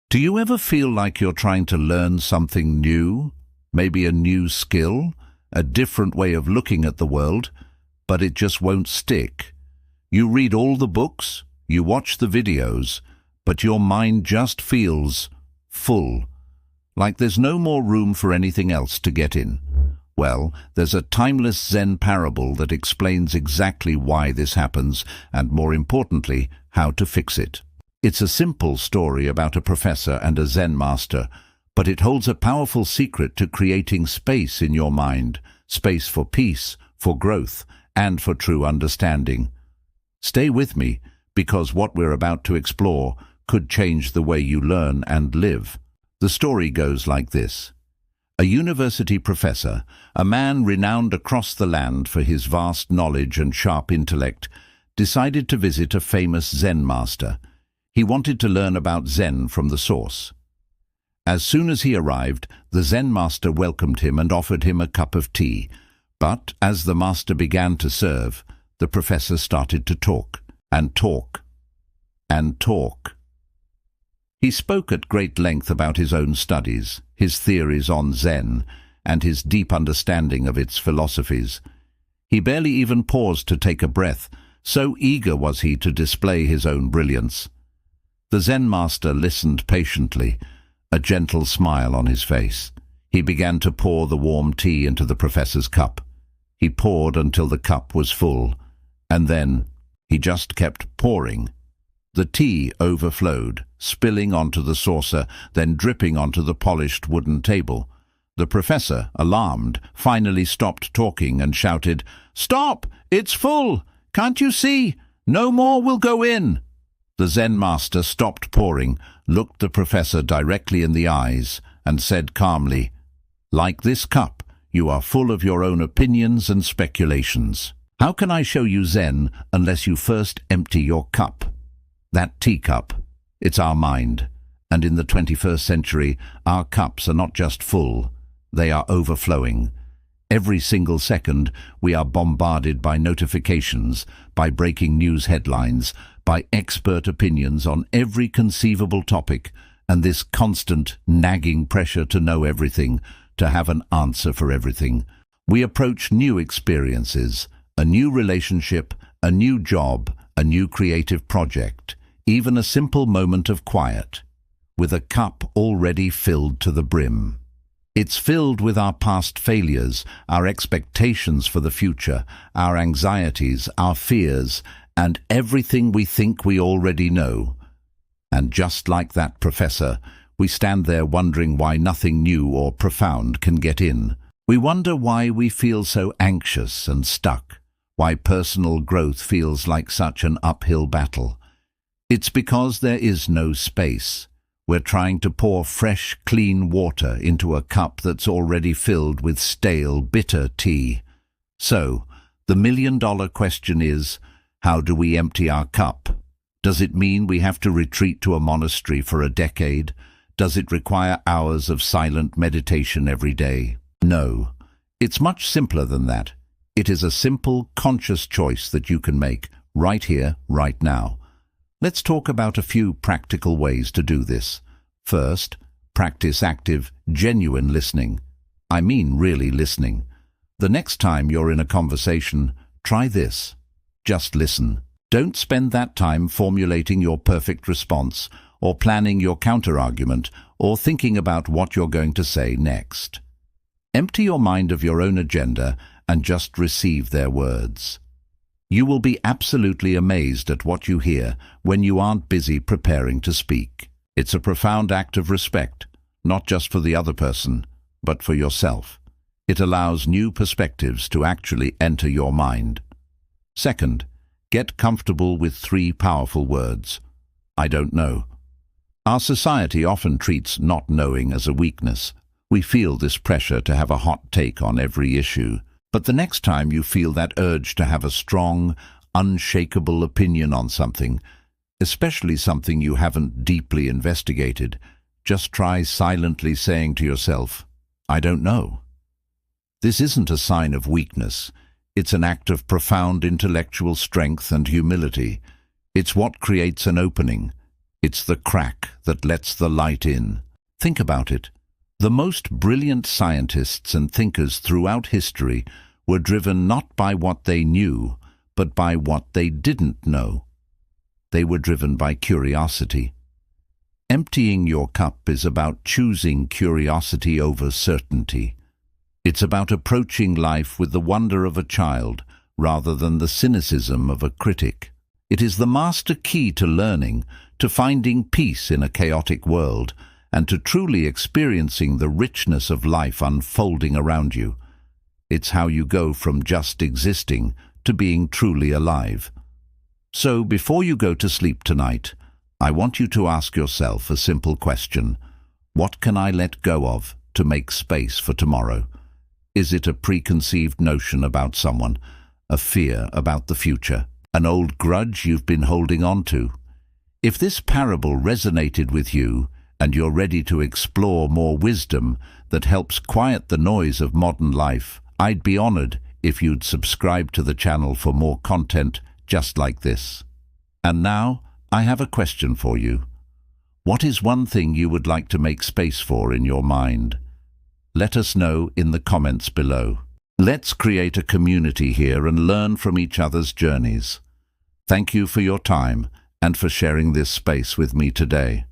Do you ever feel like you're trying to learn something new? Maybe a new skill, a different way of looking at the world, but it just won't stick. You read all the books, you watch the videos, but your mind just feels full, like there's no more room for anything else to get in. Well, there's a timeless Zen parable that explains exactly why this happens and, more importantly, how to fix it. It's a simple story about a professor and a Zen master, but it holds a powerful secret to creating space in your mind, space for peace, for growth, and for true understanding. Stay with me, because what we're about to explore could change the way you learn and live. The story goes like this. A university professor, a man renowned across the land for his vast knowledge and sharp intellect, decided to visit a famous Zen master. He wanted to learn about Zen from the source. As soon as he arrived, the Zen master welcomed him and offered him a cup of tea. But as the master began to serve, the professor started to talk, and talk, and talk. He spoke at great length about his own studies, his theories on Zen, and his deep understanding of its philosophies. He barely even paused to take a breath, so eager was he to display his own brilliance. The Zen master listened patiently, a gentle smile on his face. He began to pour the warm tea into the professor's cup. He poured until the cup was full, and then he just kept pouring. The tea overflowed, spilling onto the saucer, then dripping onto the polished wooden table. The professor, alarmed, finally stopped talking and shouted, "Stop! It's full! Can't you see? No more will go in!" The Zen master stopped pouring, looked the professor directly in the eyes, and said calmly, "Like this cup, you are full of your own opinions and speculations. How can I show you Zen unless you first empty your cup? That teacup, it's our mind. And in the 21st century, our cups are not just full, they are overflowing. Every single second, we are bombarded by notifications, by breaking news headlines, by expert opinions on every conceivable topic, and this constant, nagging pressure to know everything, to have an answer for everything. We approach new experiences, a new relationship, a new job, a new creative project, even a simple moment of quiet, with a cup already filled to the brim. It's filled with our past failures, our expectations for the future, our anxieties, our fears, and everything we think we already know. And just like that professor, we stand there wondering why nothing new or profound can get in. We wonder why we feel so anxious and stuck, why personal growth feels like such an uphill battle. It's because there is no space. We're trying to pour fresh, clean water into a cup that's already filled with stale, bitter tea. So, the million-dollar question is, how do we empty our cup? Does it mean we have to retreat to a monastery for a decade? Does it require hours of silent meditation every day? No. It's much simpler than that. It is a simple, conscious choice that you can make, right here, right now. Let's talk about a few practical ways to do this. First, practice active, genuine listening. I mean really listening. The next time you're in a conversation, try this. Just listen. Don't spend that time formulating your perfect response, or planning your counter-argument, or thinking about what you're going to say next. Empty your mind of your own agenda and just receive their words. You will be absolutely amazed at what you hear when you aren't busy preparing to speak. It's a profound act of respect, not just for the other person, but for yourself. It allows new perspectives to actually enter your mind. Second, get comfortable with 3 powerful words. I don't know. Our society often treats not knowing as a weakness. We feel this pressure to have a hot take on every issue. But the next time you feel that urge to have a strong, unshakable opinion on something, especially something you haven't deeply investigated, just try silently saying to yourself, I don't know. This isn't a sign of weakness. It's an act of profound intellectual strength and humility. It's what creates an opening. It's the crack that lets the light in. Think about it. The most brilliant scientists and thinkers throughout history were driven not by what they knew, but by what they didn't know. They were driven by curiosity. Emptying your cup is about choosing curiosity over certainty. It's about approaching life with the wonder of a child rather than the cynicism of a critic. It is the master key to learning, to finding peace in a chaotic world, and to truly experiencing the richness of life unfolding around you. It's how you go from just existing to being truly alive. So, before you go to sleep tonight, I want you to ask yourself a simple question. What can I let go of to make space for tomorrow? Is it a preconceived notion about someone, a fear about the future, an old grudge you've been holding on to? If this parable resonated with you and you're ready to explore more wisdom that helps quiet the noise of modern life, I'd be honored if you'd subscribe to the channel for more content just like this. And now, I have a question for you. What is one thing you would like to make space for in your mind? Let us know in the comments below. Let's create a community here and learn from each other's journeys. Thank you for your time and for sharing this space with me today.